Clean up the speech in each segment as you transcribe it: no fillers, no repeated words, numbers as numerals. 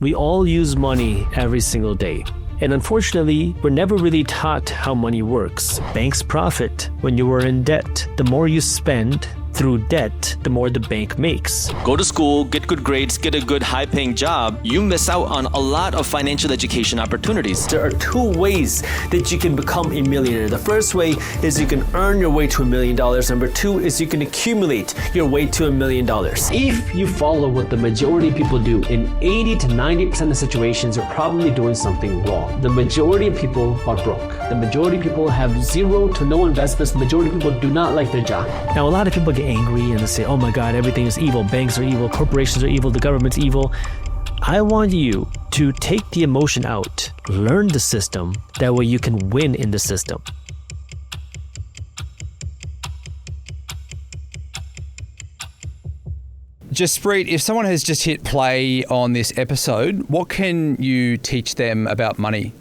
We all use money every single day. And unfortunately, we're never really taught how money works. Banks profit when you are in debt. The more you spend through debt, the more the bank makes. Go to school, get good grades, get a good high-paying job. You miss out on a lot of financial education opportunities. There are two ways that you can become a millionaire. The first way is you can earn your way to $1 million. Number two is you can accumulate your way to $1 million. If you follow what the majority of people do, in 80 to 90% of situations, you're probably doing something wrong. The majority of people are broke. The majority of people have zero to no investments. The majority of people do not like their job. Now, a lot of people get angry and they say, oh my God, everything is evil. Banks are evil. Corporations are evil. The government's evil. I want you to take the emotion out, learn the system. That way you can win in the system. Jaspreet, if someone has just hit play on this episode, what can you teach them about money?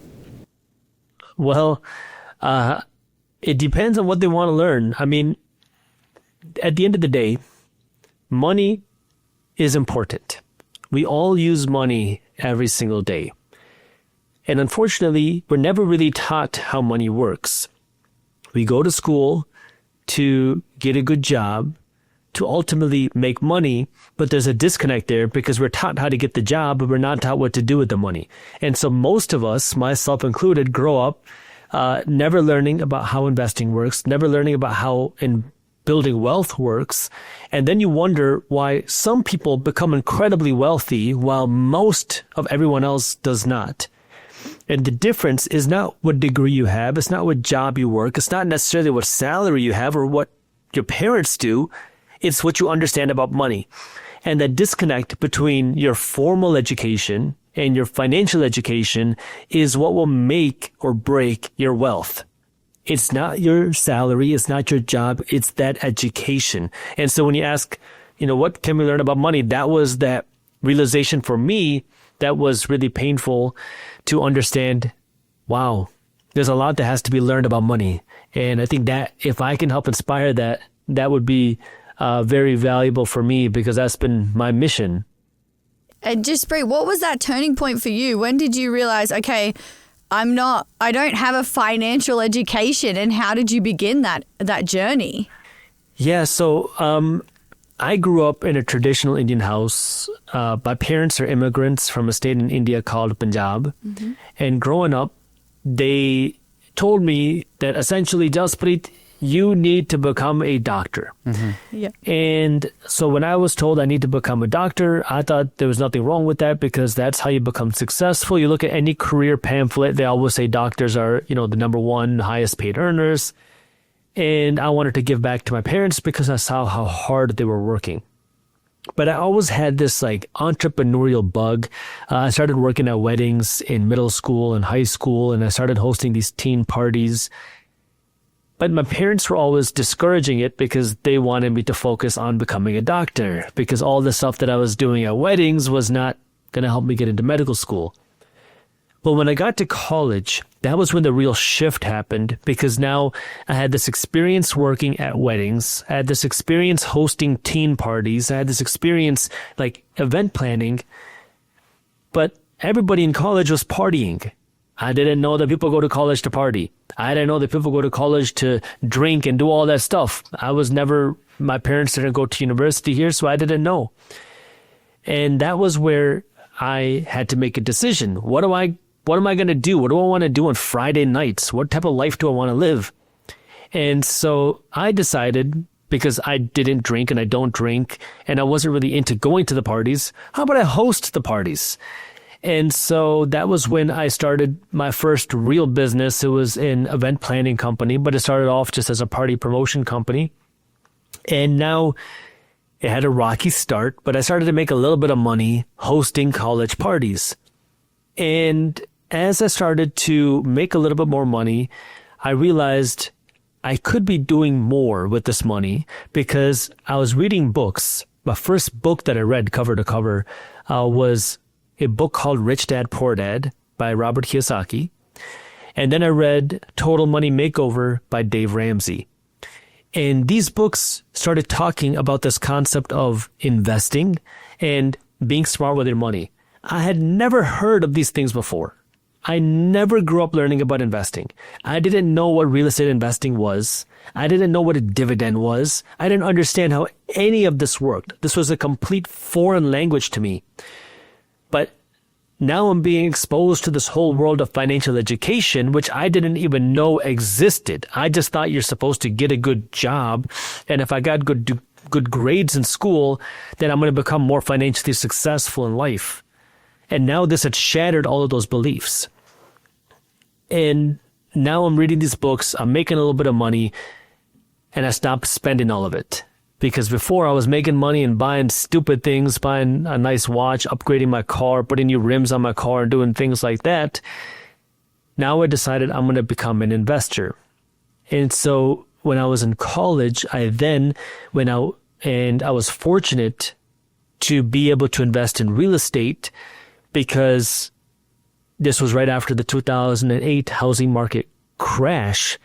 Well, it depends on what they want to learn. I mean, at the end of the day, money is important. We all use money every single day. And unfortunately, we're never really taught how money works. We go to school to get a good job, to ultimately make money, but there's a disconnect there because we're taught how to get the job, but we're not taught what to do with the money. And so most of us, myself included, grow up never learning about how investing works, never learning about how building wealth works. And then you wonder why some people become incredibly wealthy while most of everyone else does not. And the difference is not what degree you have. It's not what job you work. It's not necessarily what salary you have or what your parents do. It's what you understand about money. And that disconnect between your formal education and your financial education is what will make or break your wealth. It's not your salary. It's not your job. It's that education. And so when you ask, what can we learn about money? That was that realization for me that was really painful to understand. Wow, there's a lot that has to be learned about money. And I think that if I can help inspire that, that would be very valuable for me because that's been my mission. And Jaspreet, what was that turning point for you? When did you realize, okay, I don't have a financial education, and how did you begin that journey? Yeah, so I grew up in a traditional Indian house. My parents are immigrants from a state in India called Punjab. Mm-hmm. And growing up, they told me that essentially, Jaspreet, you need to become a doctor. Mm-hmm. Yeah. And so when I was told I need to become a doctor, I thought there was nothing wrong with that because that's how you become successful. You look at any career pamphlet, they always say doctors are, the number one highest paid earners. And I wanted to give back to my parents because I saw how hard they were working. But I always had this entrepreneurial bug. I started working at weddings in middle school and high school, and I started hosting these teen parties. But my parents were always discouraging it because they wanted me to focus on becoming a doctor because all the stuff that I was doing at weddings was not going to help me get into medical school. But when I got to college, that was when the real shift happened because now I had this experience working at weddings. I had this experience hosting teen parties. I had this experience event planning. But everybody in college was partying. I didn't know that people go to college to party. I didn't know that people go to college to drink and do all that stuff. My parents didn't go to university here, so I didn't know. And that was where I had to make a decision. What am I going to do? What do I want to do on Friday nights? What type of life do I want to live? And so I decided, because I didn't drink and I don't drink, and I wasn't really into going to the parties, how about I host the parties? And so that was when I started my first real business. It was an event planning company, but it started off just as a party promotion company. And now it had a rocky start, but I started to make a little bit of money hosting college parties. And as I started to make a little bit more money, I realized I could be doing more with this money because I was reading books. My first book that I read cover to cover was a book called Rich Dad, Poor Dad by Robert Kiyosaki. And then I read Total Money Makeover by Dave Ramsey. And these books started talking about this concept of investing and being smart with your money. I had never heard of these things before. I never grew up learning about investing. I didn't know what real estate investing was. I didn't know what a dividend was. I didn't understand how any of this worked. This was a complete foreign language to me. But now I'm being exposed to this whole world of financial education, which I didn't even know existed. I just thought you're supposed to get a good job. And if I got good grades in school, then I'm going to become more financially successful in life. And now this had shattered all of those beliefs. And now I'm reading these books, I'm making a little bit of money, and I stopped spending all of it. Because before I was making money and buying stupid things, buying a nice watch, upgrading my car, putting new rims on my car, and doing things like that. Now I decided I'm going to become an investor. And so when I was in college, I then went out and I was fortunate to be able to invest in real estate, because this was right after the 2008 housing market crash.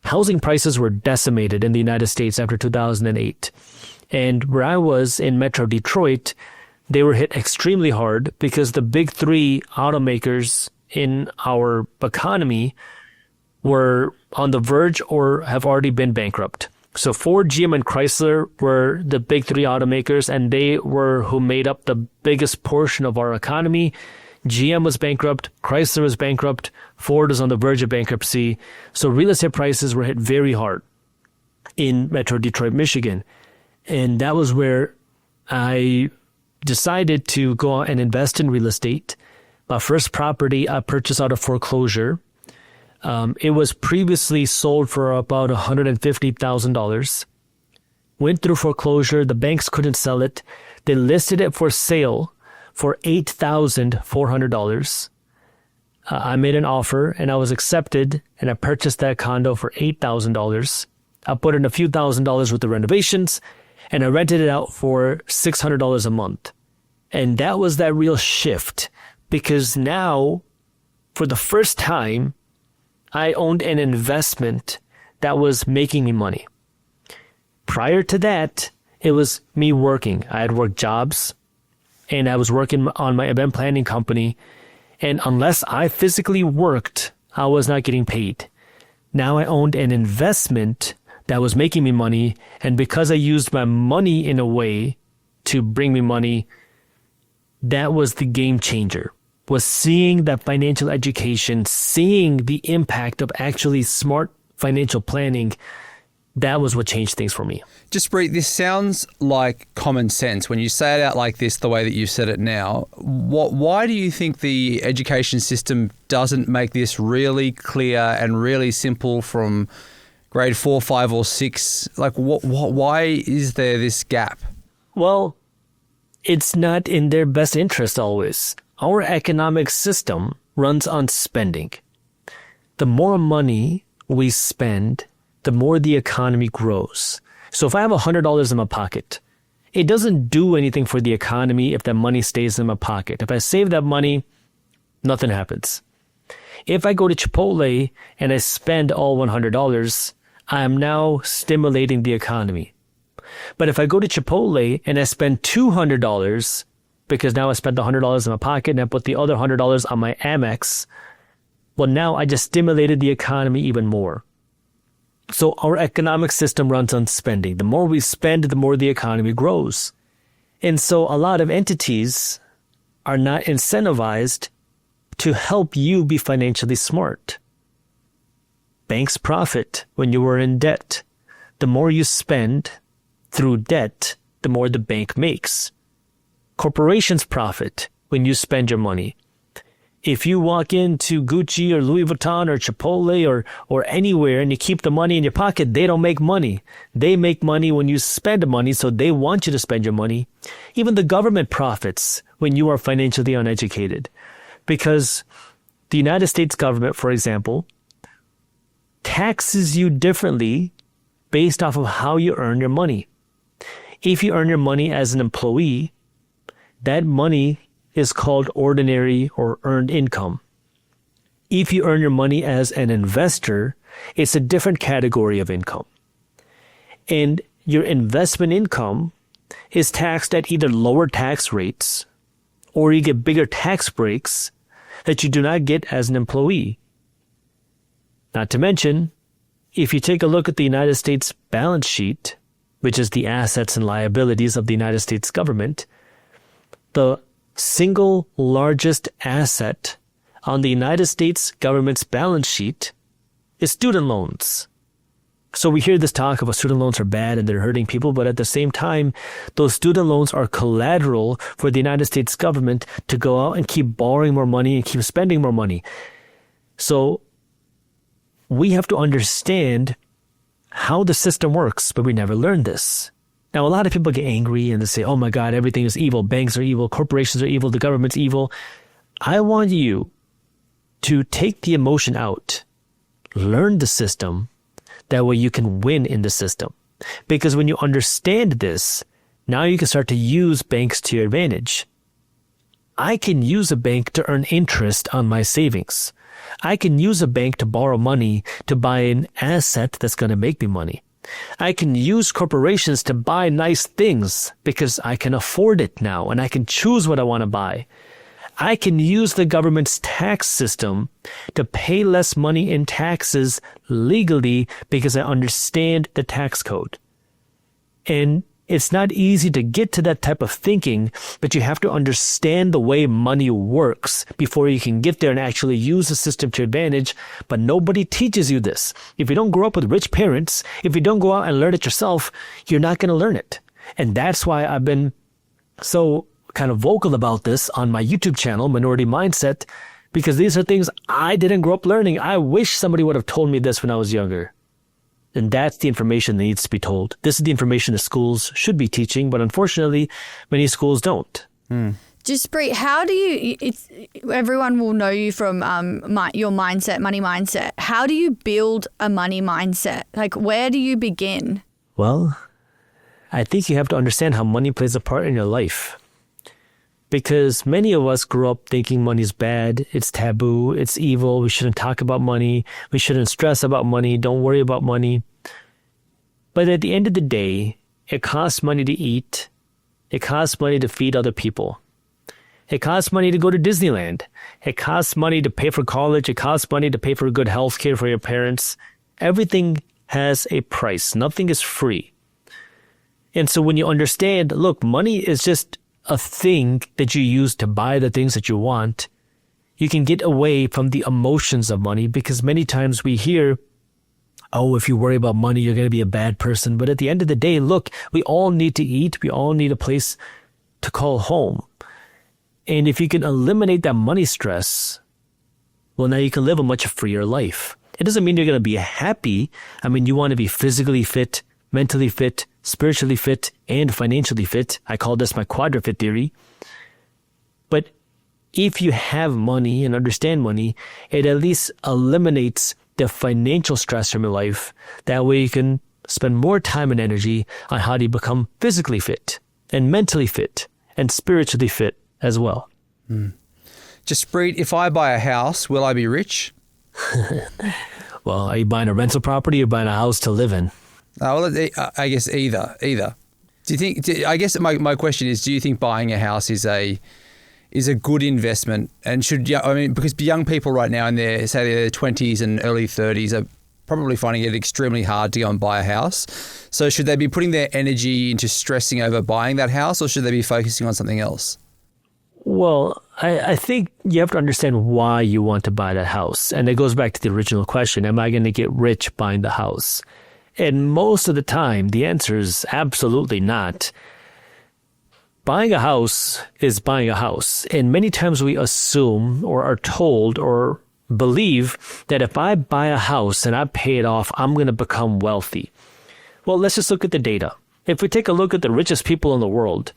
Housing prices were decimated in the United States after 2008. And where I was in Metro Detroit, they were hit extremely hard because the big three automakers in our economy were on the verge or have already been bankrupt. So Ford, GM, and Chrysler were the big three automakers, and they were who made up the biggest portion of our economy. GM was bankrupt, Chrysler was bankrupt, Ford was on the verge of bankruptcy. So real estate prices were hit very hard in Metro Detroit, Michigan. And that was where I decided to go out and invest in real estate. My first property I purchased out of foreclosure. It was previously sold for about $150,000. Went through foreclosure. The banks couldn't sell it. They listed it for sale for $8,400. I made an offer and I was accepted, and I purchased that condo for $8,000. I put in a few $1,000s with the renovations, and I rented it out for $600 a month. And that was that real shift, because now, for the first time, I owned an investment that was making me money. Prior to that, it was me working. I had worked jobs, and I was working on my event planning company. And unless I physically worked, I was not getting paid. Now I owned an investment that was making me money. And because I used my money in a way to bring me money, that was the game changer. Was seeing that financial education, seeing the impact of actually smart financial planning. That was what changed things for me. Jaspreet, this sounds like common sense. When you say it out like this, the way that you said it now, why do you think the education system doesn't make this really clear and really simple from grade 4, 5, or 6? Like, why is there this gap? Well, it's not in their best interest always. Our economic system runs on spending. The more money we spend, the more the economy grows. So if I have $100 in my pocket, it doesn't do anything for the economy if that money stays in my pocket. If I save that money, nothing happens. If I go to Chipotle and I spend all $100, I am now stimulating the economy. But if I go to Chipotle and I spend $200, because now I spent the $100 in my pocket and I put the other $100 on my Amex, well, now I just stimulated the economy even more. So our economic system runs on spending. The more we spend, the more the economy grows. And so a lot of entities are not incentivized to help you be financially smart. Banks profit when you are in debt. The more you spend through debt, the more the bank makes. Corporations profit when you spend your money. If you walk into Gucci or Louis Vuitton or Chipotle or anywhere and you keep the money in your pocket, they don't make money. They make money when you spend money, so they want you to spend your money. Even the government profits when you are financially uneducated. Because the United States government, for example, taxes you differently based off of how you earn your money. If you earn your money as an employee, that money is called ordinary or earned income. If you earn your money as an investor, it's a different category of income. And your investment income is taxed at either lower tax rates or you get bigger tax breaks that you do not get as an employee. Not to mention, if you take a look at the United States balance sheet, which is the assets and liabilities of the United States government, the single largest asset on the United States government's balance sheet is student loans. So we hear this talk about student loans are bad and they're hurting people, but at the same time, those student loans are collateral for the United States government to go out and keep borrowing more money and keep spending more money. So we have to understand how the system works, but we never learned this. Now, a lot of people get angry and they say, oh my God, everything is evil. Banks are evil. Corporations are evil. The government's evil. I want you to take the emotion out, learn the system. That way you can win in the system. Because when you understand this, now you can start to use banks to your advantage. I can use a bank to earn interest on my savings. I can use a bank to borrow money to buy an asset that's going to make me money. I can use corporations to buy nice things because I can afford it now and I can choose what I want to buy. I can use the government's tax system to pay less money in taxes legally because I understand the tax code. And it's not easy to get to that type of thinking, but you have to understand the way money works before you can get there and actually use the system to your advantage. But nobody teaches you this. If you don't grow up with rich parents, if you don't go out and learn it yourself, you're not going to learn it. And that's why I've been so kind of vocal about this on my YouTube channel, Minority Mindset, because these are things I didn't grow up learning. I wish somebody would have told me this when I was younger. And that's the information that needs to be told. This is the information the schools should be teaching, but unfortunately, many schools don't. Jaspreet, how do you, everyone will know you from your mindset, money mindset. How do you build a money mindset? Like, where do you begin? Well, I think you have to understand how money plays a part in your life. Because many of us grew up thinking money's bad, it's taboo, it's evil, we shouldn't talk about money, we shouldn't stress about money, don't worry about money. But at the end of the day, it costs money to eat, it costs money to feed other people. It costs money to go to Disneyland. It costs money to pay for college, it costs money to pay for good health care for your parents. Everything has a price, nothing is free. And so when you understand, look, money is just a thing that you use to buy the things that you want, you can get away from the emotions of money, because many times we hear, oh, if you worry about money, you're going to be a bad person. But at the end of the day, look, we all need to eat. We all need a place to call home. And if you can eliminate that money stress, well, now you can live a much freer life. It doesn't mean you're going to be happy. I mean, you want to be physically fit, mentally fit, spiritually fit, and financially fit. I call this my quadrifit theory. But if you have money and understand money, it at least eliminates the financial stress from your life. That way you can spend more time and energy on how do you become physically fit and mentally fit and spiritually fit as well. Jaspreet, if I buy a house, will I be rich? Well, are you buying a rental property or buying a house to live in? Well, I guess either. Do you think? I guess my question is: do you think buying a house is a good investment? And because young people right now in their 20s and early 30s are probably finding it extremely hard to go and buy a house. So should they be putting their energy into stressing over buying that house, or should they be focusing on something else? Well, I think you have to understand why you want to buy that house. And it goes back to the original question, am I going to get rich buying the house? And most of the time, the answer is absolutely not. Buying a house is buying a house. And many times we assume or are told or believe that if I buy a house and I pay it off, I'm going to become wealthy. Well, let's just look at the data. If we take a look at the richest people in the world,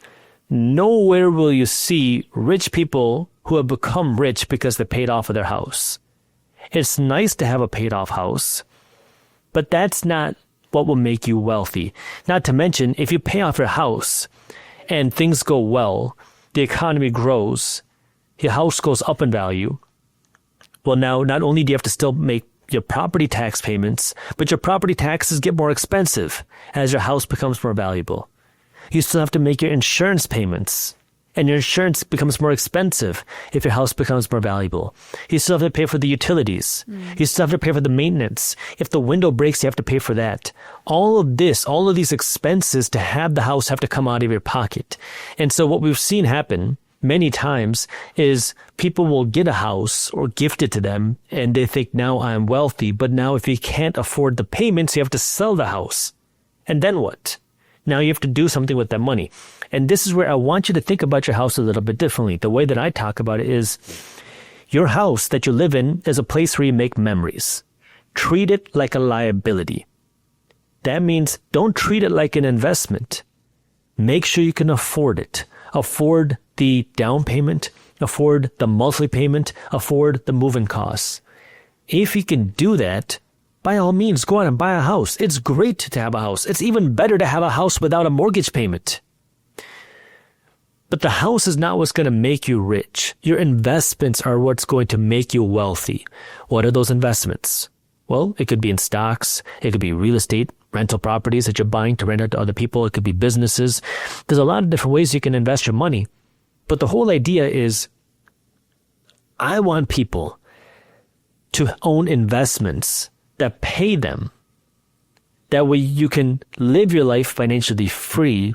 nowhere will you see rich people who have become rich because they paid off of their house. It's nice to have a paid off house, but that's not what will make you wealthy. Not to mention, if you pay off your house and things go well, the economy grows, your house goes up in value. Well, now, not only do you have to still make your property tax payments, but your property taxes get more expensive as your house becomes more valuable. You still have to make your insurance payments And your insurance becomes more expensive if your house becomes more valuable. You still have to pay for the utilities. You still have to pay for the maintenance. If the window breaks, you have to pay for that. All of these expenses to have the house have to come out of your pocket. And so what we've seen happen many times is people will get a house or gift it to them and they think, now I'm wealthy. But now if you can't afford the payments, you have to sell the house. And then what? Now you have to do something with that money. And this is where I want you to think about your house a little bit differently. The way that I talk about it is your house that you live in is a place where you make memories. Treat it like a liability. That means don't treat it like an investment. Make sure you can afford it. Afford the down payment, afford the monthly payment, afford the moving costs. If you can do that, by all means, go out and buy a house. It's great to have a house. It's even better to have a house without a mortgage payment. But the house is not what's going to make you rich. Your investments are what's going to make you wealthy. What are those investments? Well, it could be in stocks. It could be real estate, rental properties that you're buying to rent out to other people. It could be businesses. There's a lot of different ways you can invest your money. But the whole idea is I want people to own investments that pay them. That way you can live your life financially free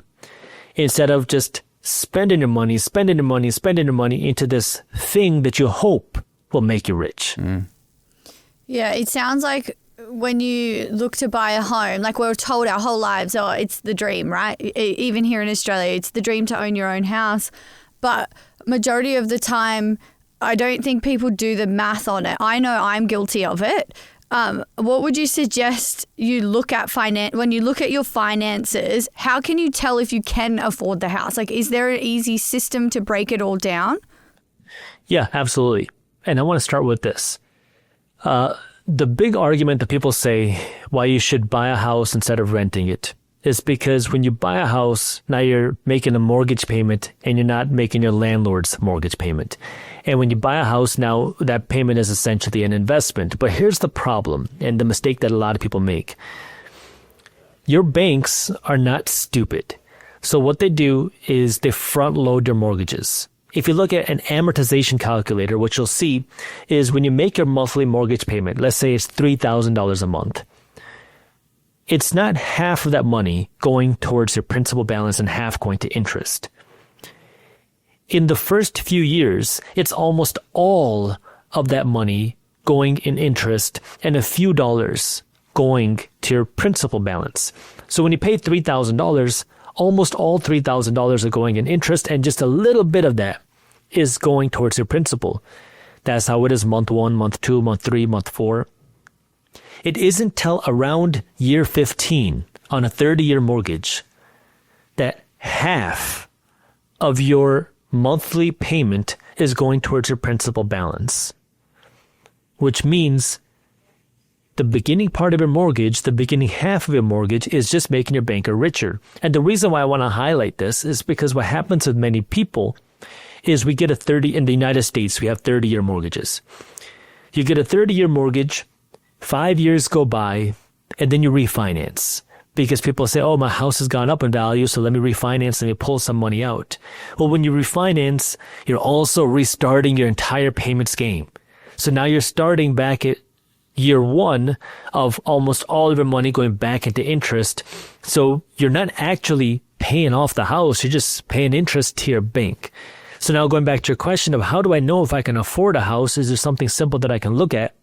instead of just spending your money into this thing that you hope will make you rich. Yeah, it sounds like when you look to buy a home, like we're told our whole lives, oh, it's the dream, right? Even here in Australia, it's the dream to own your own house. But majority of the time, I don't think people do the math on it. I know I'm guilty of it. What would you suggest you look at when you look at your finances? How can you tell if you can afford the house? Like, is there an easy system to break it all down? Yeah, absolutely. And I want to start with this. The big argument that people say why you should buy a house instead of renting it is because when you buy a house, now you're making a mortgage payment and you're not making your landlord's mortgage payment. And when you buy a house, now that payment is essentially an investment. But here's the problem and the mistake that a lot of people make. Your banks are not stupid. So what they do is they front load your mortgages. If you look at an amortization calculator, what you'll see is when you make your monthly mortgage payment, let's say it's $3,000 a month, it's not half of that money going towards your principal balance and half going to interest. In the first few years, it's almost all of that money going in interest and a few dollars going to your principal balance. So when you pay $3,000, almost all $3,000 are going in interest and just a little bit of that is going towards your principal. That's how it is month 1, month 2, month 3, month 4. It isn't till around year 15 on a 30-year mortgage that half of your monthly payment is going towards your principal balance, which means the beginning part of your mortgage, the beginning half of your mortgage is just making your banker richer. And the reason why I want to highlight this is because what happens with many people is we get a 30, in the United States, we have 30-year mortgages. You get a 30-year mortgage, 5 years go by, and then you refinance. Because people say, oh, my house has gone up in value, so let me refinance, let me pull some money out. Well, when you refinance, you're also restarting your entire payments game. So now you're starting back at year 1 of almost all of your money going back into interest. So you're not actually paying off the house, you're just paying interest to your bank. So now going back to your question of how do I know if I can afford a house? Is there something simple that I can look at?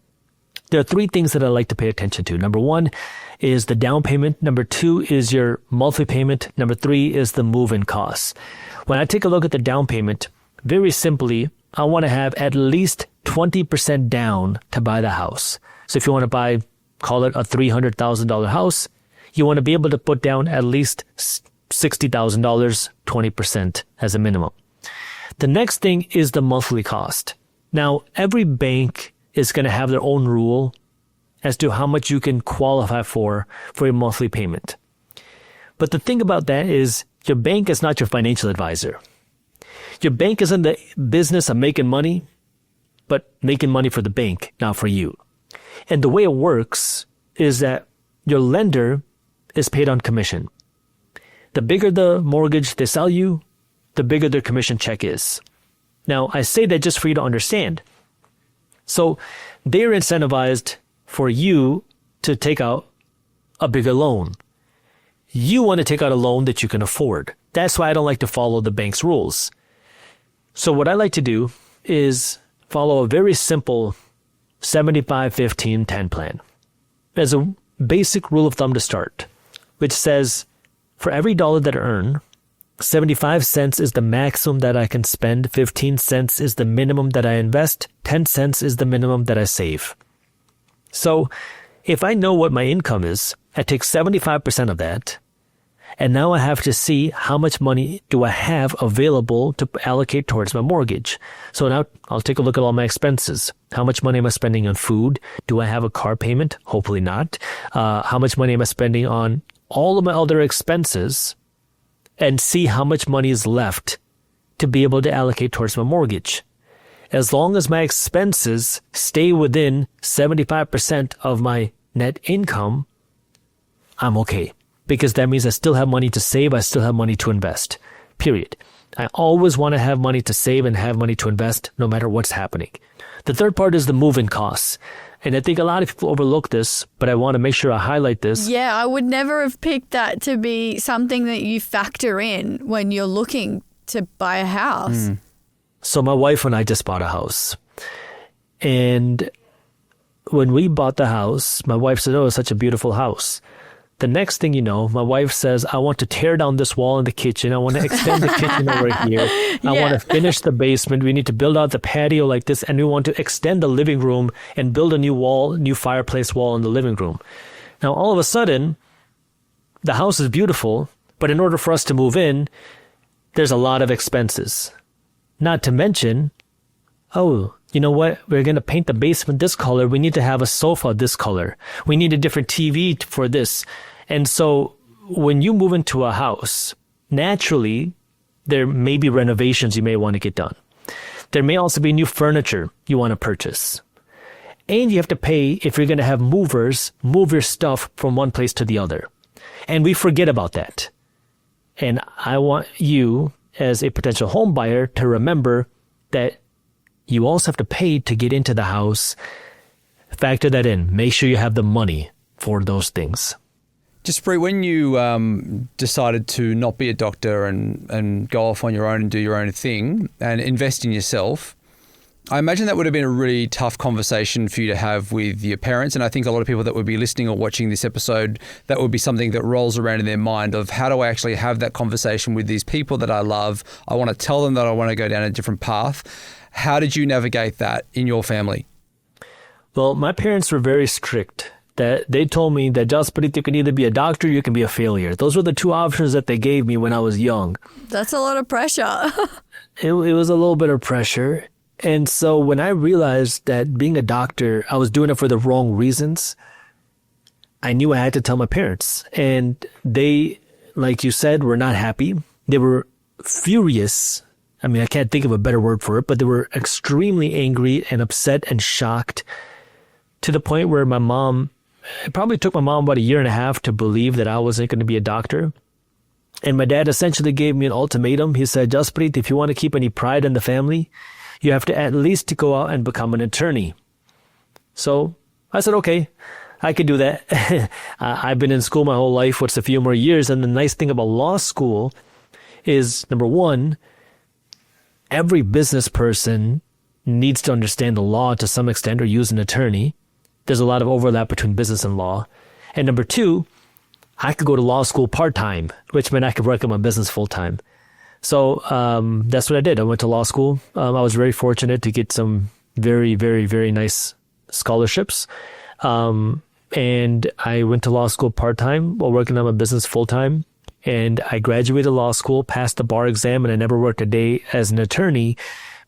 There are 3 things that I like to pay attention to. Number 1 is the down payment. Number 2 is your monthly payment. Number 3 is the move-in costs. When I take a look at the down payment, very simply, I want to have at least 20% down to buy the house. So if you want to buy, call it a $300,000 house, you want to be able to put down at least $60,000, 20% as a minimum. The next thing is the monthly cost. Now, every bank is going to have their own rule as to how much you can qualify for your monthly payment. But the thing about that is your bank is not your financial advisor. Your bank is in the business of making money, but making money for the bank, not for you. And the way it works is that your lender is paid on commission. The bigger the mortgage they sell you, the bigger their commission check is. Now, I say that just for you to understand. So they're incentivized for you to take out a bigger loan. You want to take out a loan that you can afford. That's why I don't like to follow the bank's rules. So what I like to do is follow a very simple 75-15-10 plan as a basic rule of thumb to start, which says for every dollar that I earn, 75 cents is the maximum that I can spend, 15 cents is the minimum that I invest, 10 cents is the minimum that I save. So if I know what my income is, I take 75% of that, and now I have to see how much money do I have available to allocate towards my mortgage. So now I'll take a look at all my expenses. How much money am I spending on food? Do I have a car payment? Hopefully not. How much money am I spending on all of my other expenses? And see how much money is left to be able to allocate towards my mortgage. As long as my expenses stay within 75% of my net income, I'm okay. Because that means I still have money to save, I still have money to invest. Period. I always want to have money to save and have money to invest no matter what's happening. The third part is the move-in costs. And I think a lot of people overlook this, but I want to make sure I highlight this. Yeah, I would never have picked that to be something that you factor in when you're looking to buy a house. So my wife and I just bought a house. And when we bought the house, my wife said, "Oh, it's such a beautiful house." The next thing you know, my wife says, "I want to tear down this wall in the kitchen. I want to extend the kitchen over here. I want to finish the basement. We need to build out the patio like this. And we want to extend the living room and build a new fireplace wall in the living room." Now, all of a sudden, the house is beautiful, but in order for us to move in, there's a lot of expenses. Not to mention, oh, you know what? We're going to paint the basement this color. We need to have a sofa this color. We need a different TV for this. And so when you move into a house, naturally, there may be renovations you may want to get done. There may also be new furniture you want to purchase. And you have to pay, if you're going to have movers, move your stuff from one place to the other. And we forget about that. And I want you, as a potential home buyer, to remember that you also have to pay to get into the house. Factor that in. Make sure you have the money for those things. Jaspreet, when you decided to not be a doctor and go off on your own and do your own thing and invest in yourself, I imagine that would have been a really tough conversation for you to have with your parents. And I think a lot of people that would be listening or watching this episode, that would be something that rolls around in their mind of, how do I actually have that conversation with these people that I love? I want to tell them that I want to go down a different path. How did you navigate that in your family? Well, my parents were very strict. That they told me that, Jaspreet, you can either be a doctor or you can be a failure. Those were the two options that they gave me when I was young. That's a lot of pressure. It was a little bit of pressure. And so when I realized that being a doctor, I was doing it for the wrong reasons, I knew I had to tell my parents. And they, like you said, were not happy. They were furious. I mean, I can't think of a better word for it, but they were extremely angry and upset and shocked, to the point where it probably took my mom about 1.5 years to believe that I wasn't going to be a doctor. And my dad essentially gave me an ultimatum. He said, "Jaspreet, if you want to keep any pride in the family, you have to at least go out and become an attorney." So I said, okay, I could do that. I've been in school my whole life. What's a few more years? And the nice thing about law school is, number one, every business person needs to understand the law to some extent or use an attorney. There's a lot of overlap between business and law. And number two, I could go to law school part-time, which meant I could work on my business full-time. So that's what I did. I went to law school. I was very fortunate to get some very, very, very nice scholarships. And I went to law school part-time while working on my business full-time. And I graduated law school, passed the bar exam, and I never worked a day as an attorney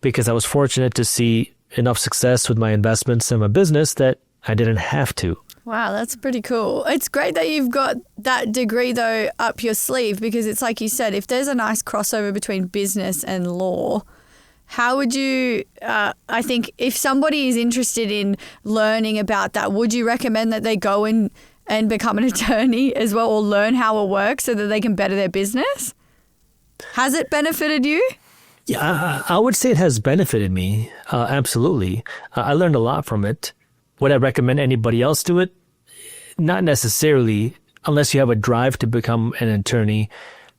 because I was fortunate to see enough success with my investments and my business that I didn't have to. Wow, that's pretty cool. It's great that you've got that degree, though, up your sleeve, because it's like you said, if there's a nice crossover between business and law, how would you, I think if somebody is interested in learning about that, would you recommend that they go in and become an attorney as well, or learn how it works so that they can better their business? Has it benefited you? Yeah, I would say it has benefited me. Absolutely. I learned a lot from it. Would I recommend anybody else do it? Not necessarily, unless you have a drive to become an attorney.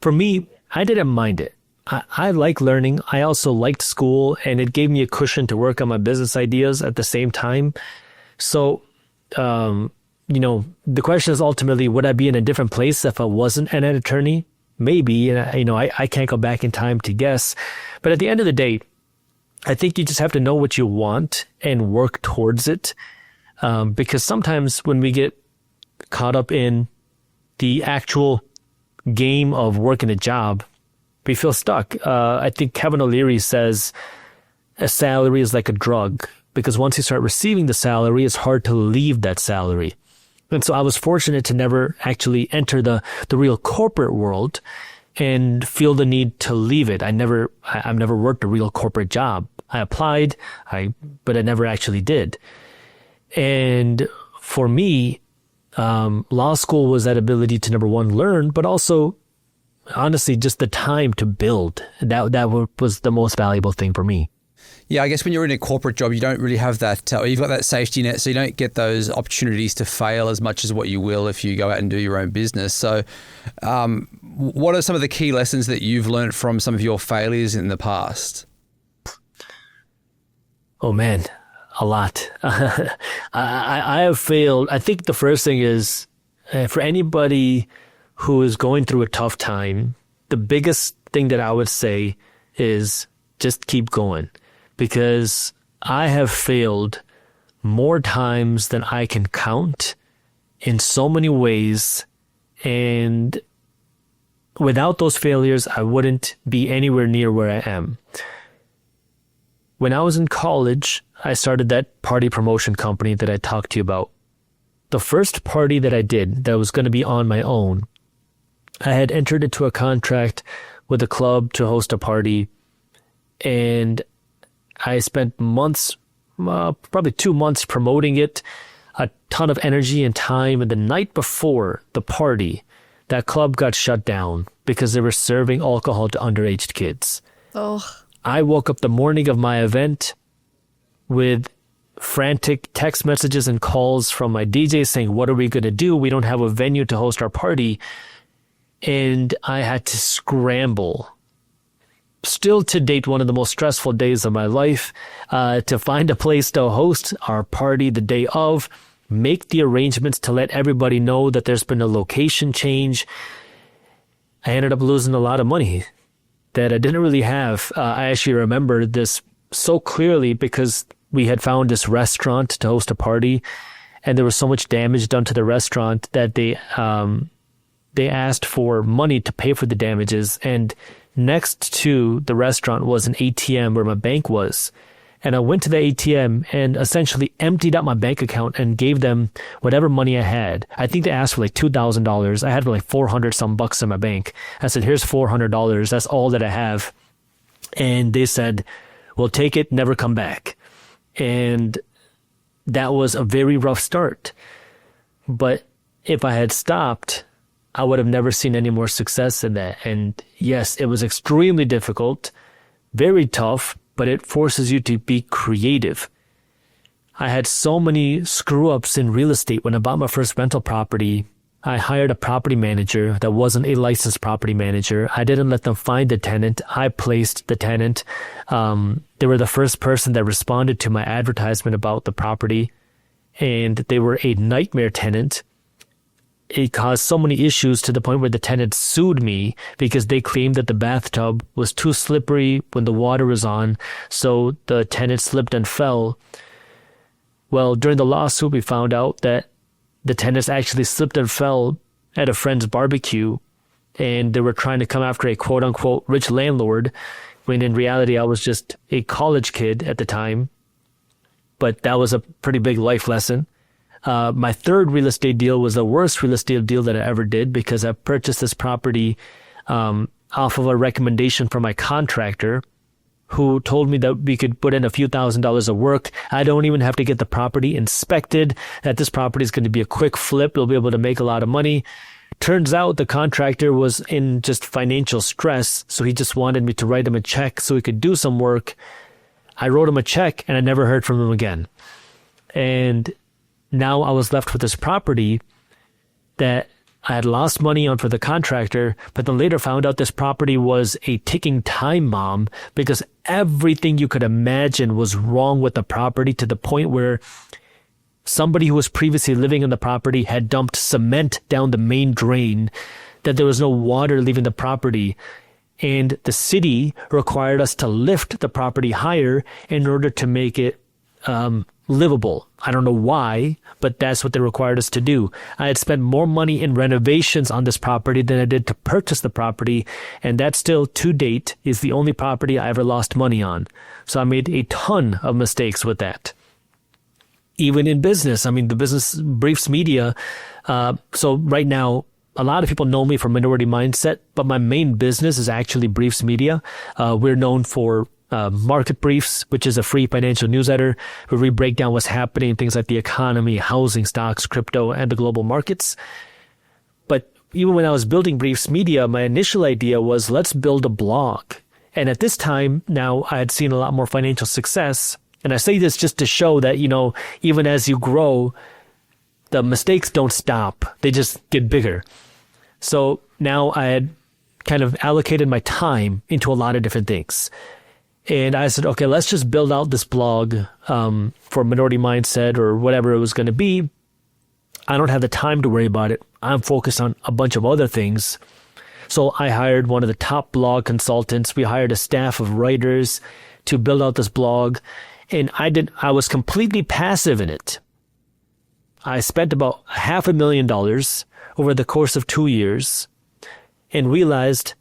For me, I didn't mind it. I like learning. I also liked school, and it gave me a cushion to work on my business ideas at the same time. So, the question is ultimately, would I be in a different place if I wasn't an attorney? Maybe. And, I can't go back in time to guess. But at the end of the day, I think you just have to know what you want and work towards it. Because sometimes when we get caught up in the actual game of working a job, we feel stuck. I think Kevin O'Leary says a salary is like a drug, because once you start receiving the salary, it's hard to leave that salary. And so I was fortunate to never actually enter the real corporate world and feel the need to leave it. I've never worked a real corporate job. I applied, but I never actually did. And for me, law school was that ability to, number one, learn, but also, honestly, just the time to build. That was the most valuable thing for me. Yeah, I guess when you're in a corporate job, you don't really have that, you've got that safety net, so you don't get those opportunities to fail as much as what you will if you go out and do your own business. So what are some of the key lessons that you've learned from some of your failures in the past? Oh, man, a lot. I have failed. I think the first thing is, for anybody who is going through a tough time, the biggest thing that I would say is just keep going. Because I have failed more times than I can count in so many ways. And without those failures, I wouldn't be anywhere near where I am. When I was in college, I started that party promotion company that I talked to you about. The first party that I did that was going to be on my own, I had entered into a contract with a club to host a party, and I spent months, probably 2 months promoting it, a ton of energy and time. And the night before the party, that club got shut down because they were serving alcohol to underage kids. Oh. I woke up the morning of my event with frantic text messages and calls from my DJ saying, what are we going to do? We don't have a venue to host our party. And I had to scramble. Still to date, one of the most stressful days of my life, to find a place to host our party the day of, make the arrangements to let everybody know that there's been a location change. I ended up losing a lot of money that I didn't really have. I actually remember this so clearly because we had found this restaurant to host a party, and there was so much damage done to the restaurant that they asked for money to pay for the damages. And next to the restaurant was an ATM where my bank was. And I went to the ATM and essentially emptied out my bank account and gave them whatever money I had. I think they asked for like $2,000. I had like 400 some bucks in my bank. I said, here's $400. That's all that I have. And they said, well, take it, never come back. And that was a very rough start. But if I had stopped, I would have never seen any more success in that. And yes, it was extremely difficult, very tough, but it forces you to be creative. I had so many screw-ups in real estate. When I bought my first rental property, I hired a property manager that wasn't a licensed property manager. I didn't let them find the tenant. I placed the tenant. They were the first person that responded to my advertisement about the property, and they were a nightmare tenant. It caused so many issues to the point where the tenant sued me because they claimed that the bathtub was too slippery when the water was on, so the tenant slipped and fell. Well, during the lawsuit, we found out that the tenants actually slipped and fell at a friend's barbecue, and they were trying to come after a quote-unquote rich landlord, when in reality I was just a college kid at the time. But that was a pretty big life lesson. My third real estate deal was the worst real estate deal that I ever did, because I purchased this property off of a recommendation from my contractor, who told me that we could put in a few $1,000s of work. I don't even have to get the property inspected, that this property is going to be a quick flip. We'll be able to make a lot of money. Turns out the contractor was in just financial stress, so he just wanted me to write him a check so he could do some work. I wrote him a check and I never heard from him again. And now I was left with this property that I had lost money on for the contractor, but then later found out this property was a ticking time bomb because everything you could imagine was wrong with the property, to the point where somebody who was previously living in the property had dumped cement down the main drain, that there was no water leaving the property. And the city required us to lift the property higher in order to make it livable. I don't know why, but that's what they required us to do. I had spent more money in renovations on this property than I did to purchase the property, and that still, to date, is the only property I ever lost money on. So I made a ton of mistakes with that. Even in business, I mean, the business Briefs Media. So right now, a lot of people know me for Minority Mindset, but my main business is actually Briefs Media. We're known for Market Briefs, which is a free financial newsletter where we break down what's happening in things like the economy, housing, stocks, crypto, and the global markets. But even when I was building Briefs Media, my initial idea was, let's build a blog. And at this time, now I had seen a lot more financial success. And I say this just to show that, you know, even as you grow, the mistakes don't stop. They just get bigger. So now I had kind of allocated my time into a lot of different things. And I said, okay, let's just build out this blog for Minority Mindset or whatever it was going to be. I don't have the time to worry about it. I'm focused on a bunch of other things. So I hired one of the top blog consultants. We hired a staff of writers to build out this blog. And I was completely passive in it. I spent about $500,000 over the course of 2 years and realized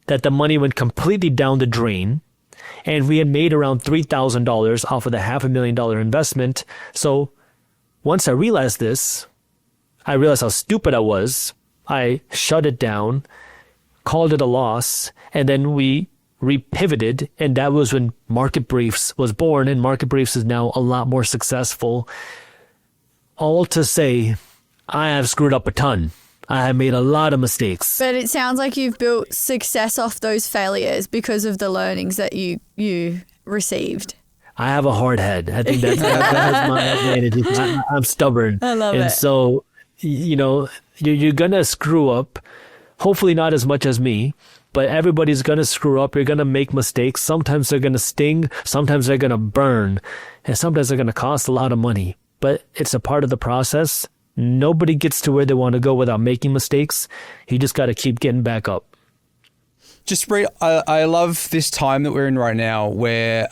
that the money went completely down the drain. And we had made around $3,000 off of the $500,000 investment. So once I realized this, I realized how stupid I was. I shut it down, called it a loss, and then we repivoted. And that was when Market Briefs was born. And Market Briefs is now a lot more successful. All to say, I have screwed up a ton. I have made a lot of mistakes. But it sounds like you've built success off those failures because of the learnings that you received. I have a hard head. I think that's my advantage. I'm stubborn. I love it. And so, you know, you're going to screw up. Hopefully not as much as me, but everybody's going to screw up. You're going to make mistakes. Sometimes they're going to sting. Sometimes they're going to burn. And sometimes they're going to cost a lot of money. But it's a part of the process. Nobody gets to where they want to go without making mistakes. You just got to keep getting back up. Jaspreet, I love this time that we're in right now where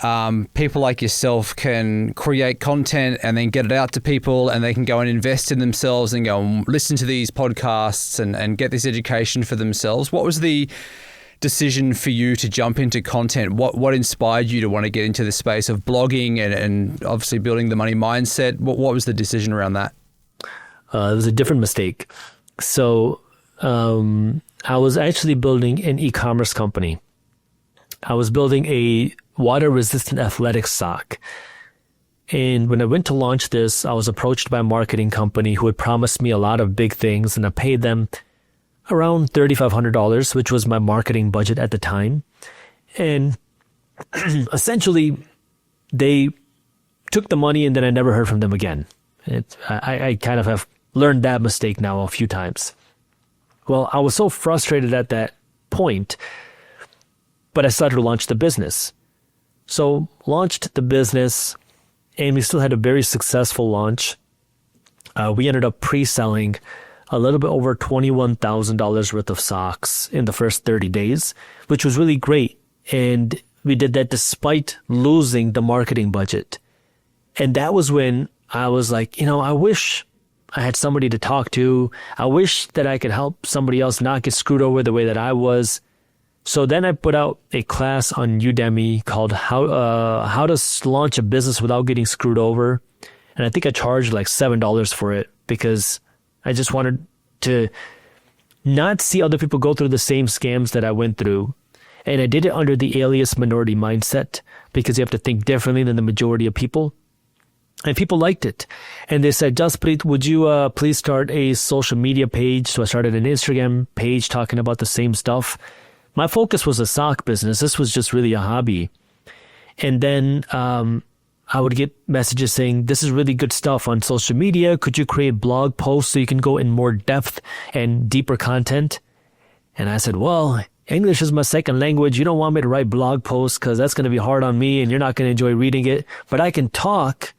people like yourself can create content and then get it out to people, and they can go and invest in themselves and go and listen to these podcasts and get this education for themselves. What was the decision for you to jump into content? What inspired you to want to get into the space of blogging and obviously building the money mindset? What was the decision around that? It was a different mistake. So I was actually building an e-commerce company. I was building a water-resistant athletic sock. And when I went to launch this, I was approached by a marketing company who had promised me a lot of big things, and I paid them around $3,500, which was my marketing budget at the time. And essentially, they took the money and then I never heard from them again. I kind of have learned that mistake now a few times. Well, I was so frustrated at that point, but I started to launch the business. So launched the business, and we still had a very successful launch. We ended up pre-selling a little bit over $21,000 worth of socks in the first 30 days, which was really great. And we did that despite losing the marketing budget. And that was when I was like, you know, I wish I had somebody to talk to. I wish that I could help somebody else not get screwed over the way that I was. So then I put out a class on Udemy called How to Launch a Business Without Getting Screwed Over. And I think I charged like $7 for it because I just wanted to not see other people go through the same scams that I went through. And I did it under the alias Minority Mindset because you have to think differently than the majority of people. And people liked it. And they said, Jaspreet, would you please start a social media page? So I started an Instagram page talking about the same stuff. My focus was a sock business. This was just really a hobby. And then I would get messages saying, this is really good stuff on social media. Could you create blog posts so you can go in more depth and deeper content? And I said, well, English is my second language. You don't want me to write blog posts because that's going to be hard on me and you're not going to enjoy reading it. But I can talk.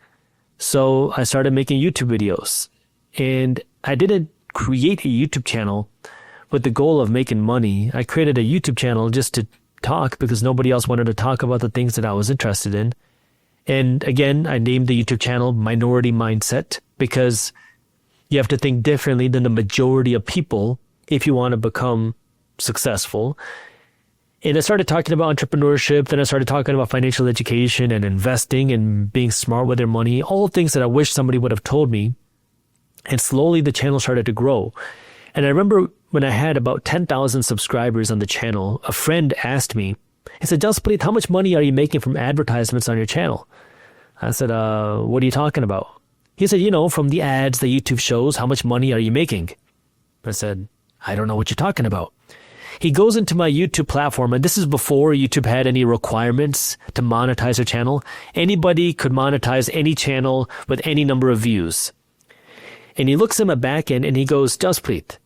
So I started making YouTube videos. And I didn't create a YouTube channel with the goal of making money. I created a YouTube channel just to talk because nobody else wanted to talk about the things that I was interested in. And again, I named the YouTube channel Minority Mindset because you have to think differently than the majority of people if you want to become successful. And I started talking about entrepreneurship. Then I started talking about financial education and investing and being smart with their money, all things that I wish somebody would have told me. And slowly the channel started to grow. And I remember when I had about 10,000 subscribers on the channel, a friend asked me, he said, Jaspreet, how much money are you making from advertisements on your channel? I said, what are you talking about? He said, from the ads that YouTube shows, how much money are you making? I said, I don't know what you're talking about. He goes into my YouTube platform, and this is before YouTube had any requirements to monetize their channel. Anybody could monetize any channel with any number of views. And he looks at my back end and he goes, Jaspreet,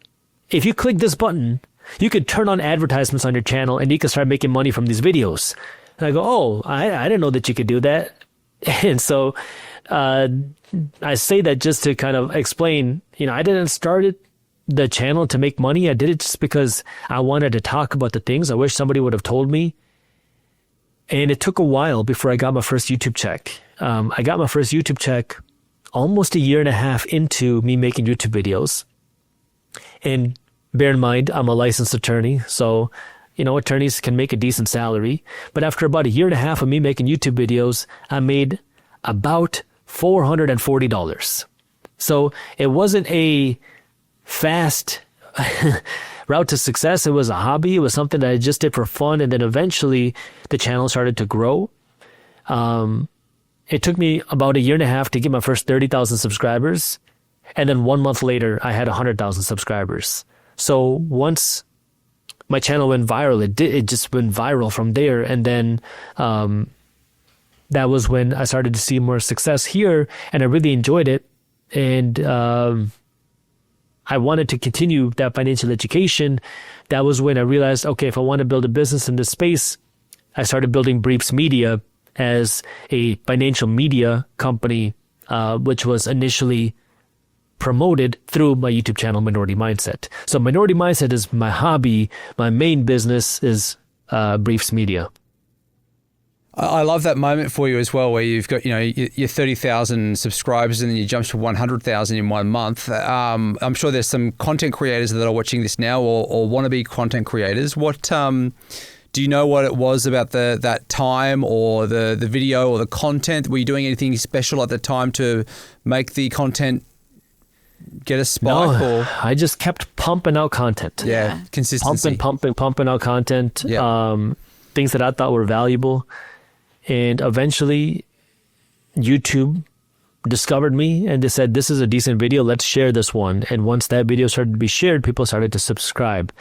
if you click this button, you could turn on advertisements on your channel and you can start making money from these videos. And I go, oh, I didn't know that you could do that. And so I say that just to kind of explain, I didn't start the channel to make money. I did it just because I wanted to talk about the things I wish somebody would have told me. And it took a while before I got my first YouTube check. I got my first YouTube check almost a year and a half into me making YouTube videos. And bear in mind, I'm a licensed attorney, so, attorneys can make a decent salary. But after about a year and a half of me making YouTube videos, I made about $440. So it wasn't a fast route to success. It was a hobby. It was something that I just did for fun. And then eventually the channel started to grow. It took me about a year and a half to get my first 30,000 subscribers. And then 1 month later, I had 100,000 subscribers. So once my channel went viral, it just went viral from there. And then that was when I started to see more success here, and I really enjoyed it. And I wanted to continue that financial education. That was when I realized, okay, if I want to build a business in this space, I started building Briefs Media as a financial media company, which was initially promoted through my YouTube channel, Minority Mindset. So Minority Mindset is my hobby. My main business is Briefs Media. I love that moment for you as well, where you've got, your 30,000 subscribers and then you jump to 100,000 in 1 month. I'm sure there's some content creators that are watching this now or want to be content creators. What do you know what it was about that time or the video or the content? Were you doing anything special at the time to make the content get a spike? No, or I just kept pumping out content. Yeah, consistency. Pumping out content. Yeah. Things that I thought were valuable. And eventually YouTube discovered me and they said, this is a decent video, let's share this one. And once that video started to be shared, people started to subscribe.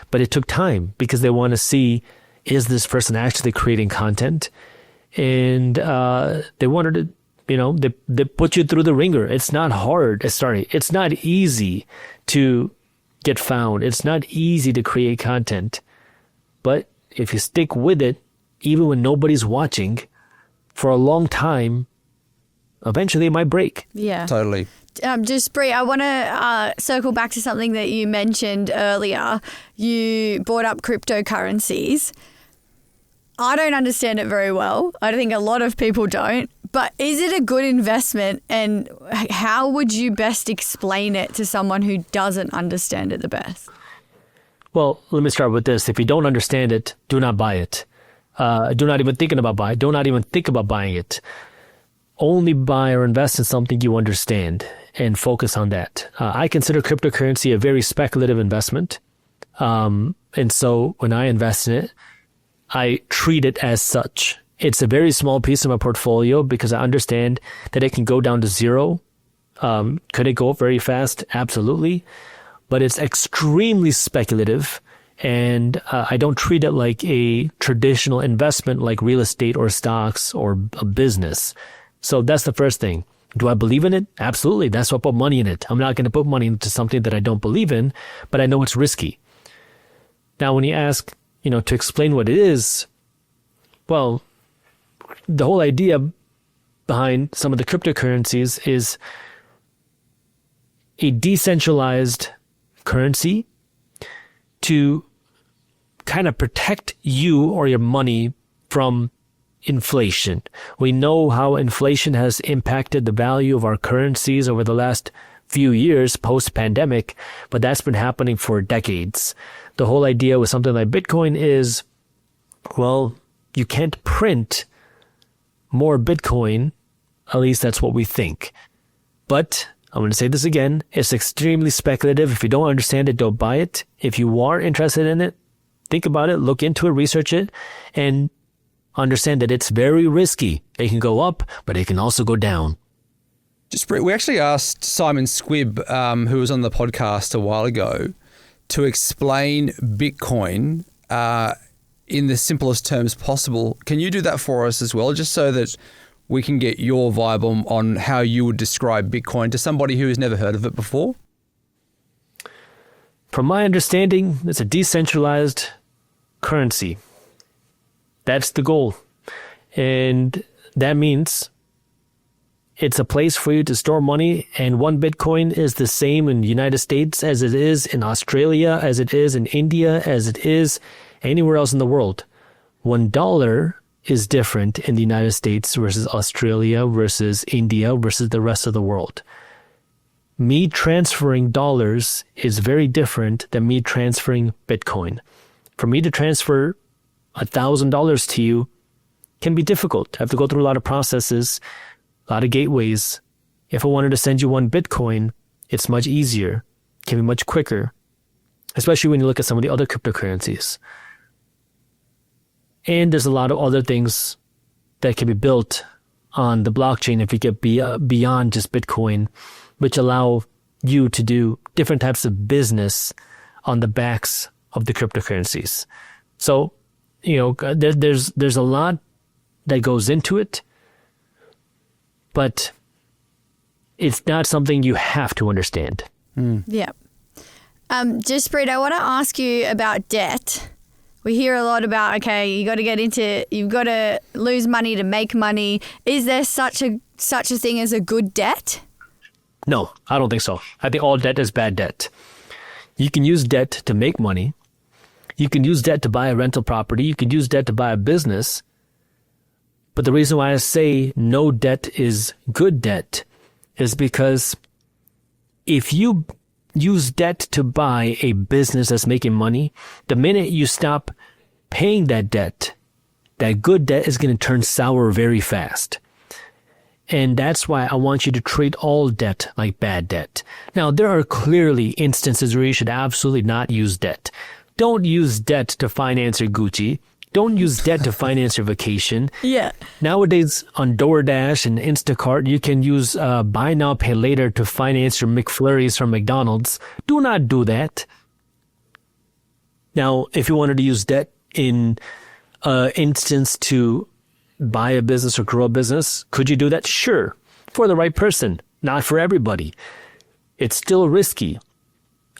But it took time because they want to see, is this person actually creating content? And they wanted to, they put you through the ringer. It's not hard. It's not easy to get found. It's not easy to create content. But if you stick with it, even when nobody's watching, for a long time, eventually it might break. Yeah. Totally. Jaspreet, I want to circle back to something that you mentioned earlier. You brought up cryptocurrencies. I don't understand it very well. I think a lot of people don't. But is it a good investment, and how would you best explain it to someone who doesn't understand it the best? Well, let me start with this. If you don't understand it, do not buy it. Do not even think about buying it. Only buy or invest in something you understand and focus on that. I consider cryptocurrency a very speculative investment. And so when I invest in it, I treat it as such. It's a very small piece of my portfolio because I understand that it can go down to zero. Could it go up very fast? Absolutely. But it's extremely speculative, and I don't treat it like a traditional investment like real estate or stocks or a business. So that's the first thing. Do I believe in it? Absolutely. That's why I put money in it. I'm not going to put money into something that I don't believe in, but I know it's risky. Now, when you ask, to explain what it is, well, the whole idea behind some of the cryptocurrencies is a decentralized currency to kind of protect you or your money from inflation. We know how inflation has impacted the value of our currencies over the last few years post-pandemic, but that's been happening for decades. The whole idea with something like Bitcoin is, well, you can't print more Bitcoin. At least that's what we think. But I'm going to say this again. It's extremely speculative. If you don't understand it, don't buy it. If you are interested in it, think about it, look into it, research it, and understand that it's very risky. It can go up, but it can also go down. We actually asked Simon Squibb, who was on the podcast a while ago, to explain Bitcoin in the simplest terms possible. Can you do that for us as well, just so that we can get your vibe on how you would describe Bitcoin to somebody who has never heard of it before? From my understanding, it's a decentralized currency. That's the goal. And that means it's a place for you to store money, and one Bitcoin is the same in the United States as it is in Australia, as it is in India, as it is anywhere else in the world. $1 is different in the United States versus Australia versus India versus the rest of the world. Me transferring dollars is very different than me transferring Bitcoin. For me to transfer $1,000 to you can be difficult. I have to go through a lot of processes, a lot of gateways. If I wanted to send you one Bitcoin, it's much easier, can be much quicker, especially when you look at some of the other cryptocurrencies. And there's a lot of other things that can be built on the blockchain if you get beyond just Bitcoin, which allow you to do different types of business on the backs of the cryptocurrencies. So, there's a lot that goes into it, but it's not something you have to understand. Yeah. Jaspreet, I want to ask you about debt. We hear a lot about, okay, you've got to lose money to make money. Is there such a thing as a good debt? No, I don't think so. I think all debt is bad debt. You can use debt to make money. You can use debt to buy a rental property. You can use debt to buy a business. But the reason why I say no debt is good debt is because if you use debt to buy a business that's making money, the minute you stop paying that debt, that good debt is going to turn sour very fast. And that's why I want you to treat all debt like bad debt. Now, there are clearly instances where you should absolutely not use debt. Don't use debt to finance your Gucci. Don't use debt to finance your vacation. Yeah. Nowadays, on DoorDash and Instacart, you can use buy now, pay later to finance your McFlurries from McDonald's. Do not do that. Now, if you wanted to use debt in instance to buy a business or grow a business, could you do that? Sure. For the right person, not for everybody. It's still risky.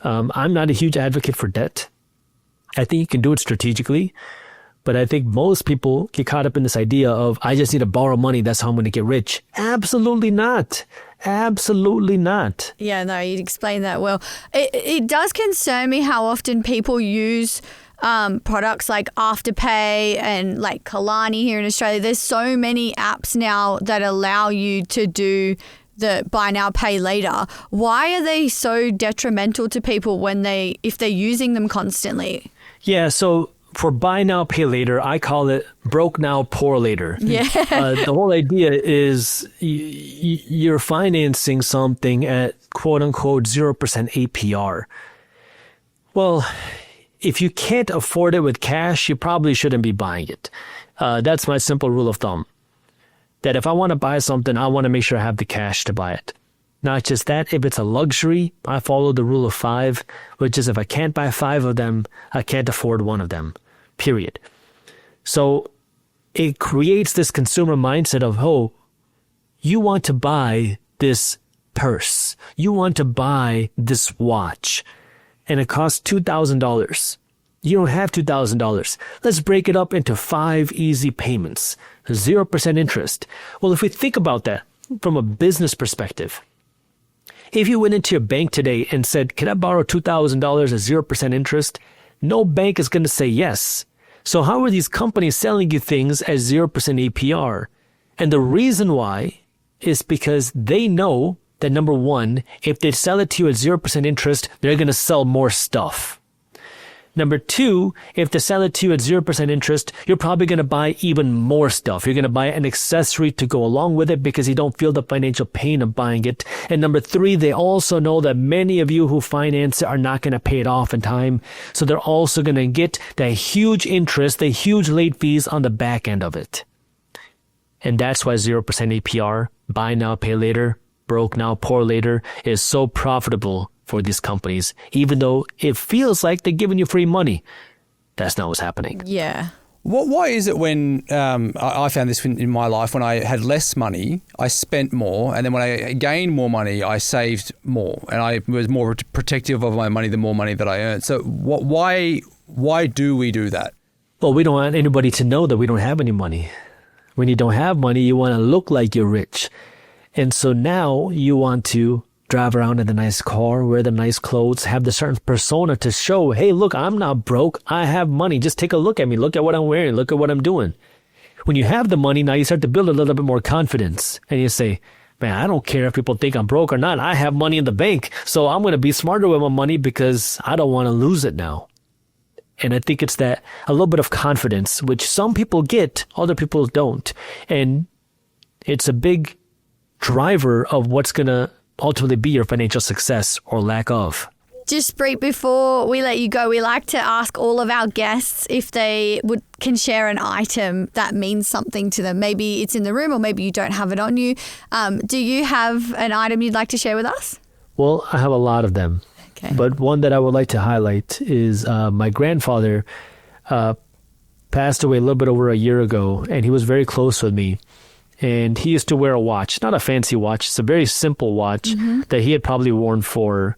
I'm not a huge advocate for debt. I think you can do it strategically. But I think most people get caught up in this idea of, I just need to borrow money, that's how I'm going to get rich. Absolutely not. Absolutely not. Yeah, no, you explained that well. It does concern me how often people use products like Afterpay and like Kalani here in Australia. There's so many apps now that allow you to do the buy now, pay later. Why are they so detrimental to people if they're using them constantly? Yeah, so for buy now, pay later, I call it broke now, poor later. Yeah. The whole idea is you're financing something at quote unquote 0% APR. Well, if you can't afford it with cash, you probably shouldn't be buying it. That's my simple rule of thumb. That if I want to buy something, I want to make sure I have the cash to buy it. Not just that, if it's a luxury, I follow the rule of 5, which is if I can't buy 5 of them, I can't afford one of them, period. So it creates this consumer mindset of, oh, you want to buy this purse, you want to buy this watch, and it costs $2,000. You don't have $2,000. Let's break it up into 5 easy payments, 0% interest. Well, if we think about that from a business perspective, if you went into your bank today and said, can I borrow $2,000 at 0% interest? No bank is going to say yes. So how are these companies selling you things at 0% APR? And the reason why is because they know that, number one, if they sell it to you at 0% interest, they're going to sell more stuff. Number two, if they sell it to you at 0% interest, you're probably going to buy even more stuff. You're going to buy an accessory to go along with it because you don't feel the financial pain of buying it. And number three, they also know that many of you who finance it are not going to pay it off in time. So they're also going to get the huge interest, the huge late fees on the back end of it. And that's why 0% APR, buy now, pay later, broke now, poor later, is so profitable for these companies, even though it feels like they're giving you free money. That's not what's happening. Yeah. Why is it when I found this in my life, when I had less money, I spent more, and then when I gained more money, I saved more, and I was more protective of my money the more money that I earned. So why do we do that? Well, we don't want anybody to know that we don't have any money. When you don't have money, you want to look like you're rich. And so now you want to drive around in the nice car, wear the nice clothes, have the certain persona to show, hey, look, I'm not broke. I have money. Just take a look at me. Look at what I'm wearing. Look at what I'm doing. When you have the money, now you start to build a little bit more confidence. And you say, man, I don't care if people think I'm broke or not. I have money in the bank. So I'm going to be smarter with my money because I don't want to lose it now. And I think it's that a little bit of confidence, which some people get, other people don't. And it's a big driver of what's going to ultimately be your financial success or lack of. Jaspreet, before we let you go, we like to ask all of our guests if they can share an item that means something to them. Maybe it's in the room or maybe you don't have it on you. Do you have an item you'd like to share with us? Well, I have a lot of them. Okay. But one that I would like to highlight is my grandfather passed away a little bit over a year ago, and he was very close with me. And he used to wear a watch, not a fancy watch. It's a very simple watch that he had probably worn for,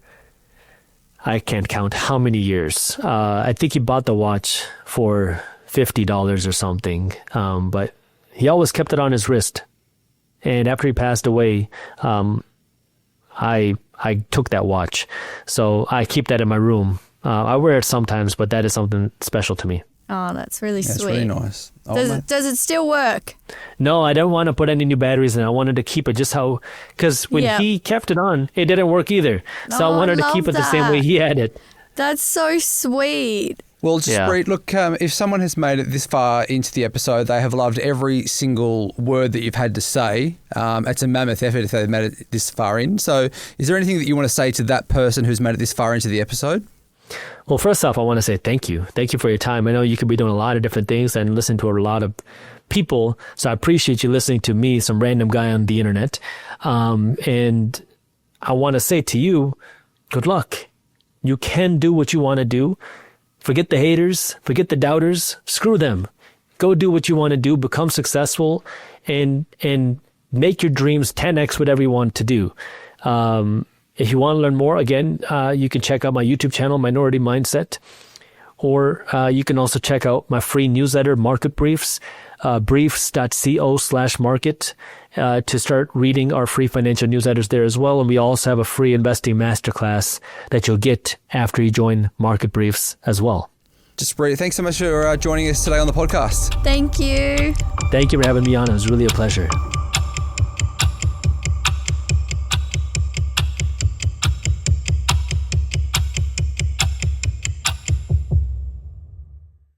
I can't count how many years. I think he bought the watch for $50 or something. But he always kept it on his wrist. And after he passed away, I took that watch. So I keep that in my room. I wear it sometimes, but that is something special to me. Oh, that's really sweet. That's really nice. Does it still work? No, I don't want to put any new batteries in. I wanted to keep it just how, because when he kept it on, it didn't work either. So I wanted to keep it the same way he had it. That's so sweet. Well, Jaspreet, look, if someone has made it this far into the episode, they have loved every single word that you've had to say. It's a mammoth effort if they've made it this far in. So is there anything that you want to say to that person who's made it this far into the episode? Well, first off, I want to say thank you. Thank you for your time. I know you could be doing a lot of different things and listen to a lot of people. So I appreciate you listening to me, some random guy on the internet. And I want to say to you, good luck. You can do what you want to do. Forget the haters, forget the doubters, screw them. Go do what you want to do, become successful, and make your dreams 10x whatever you want to do. If you want to learn more, again, you can check out my YouTube channel, Minority Mindset, or you can also check out my free newsletter, Market Briefs, briefs.co/market, to start reading our free financial newsletters there as well. And we also have a free investing masterclass that you'll get after you join Market Briefs as well. Jaspreet, thanks so much for joining us today on the podcast. Thank you. Thank you for having me on. It was really a pleasure.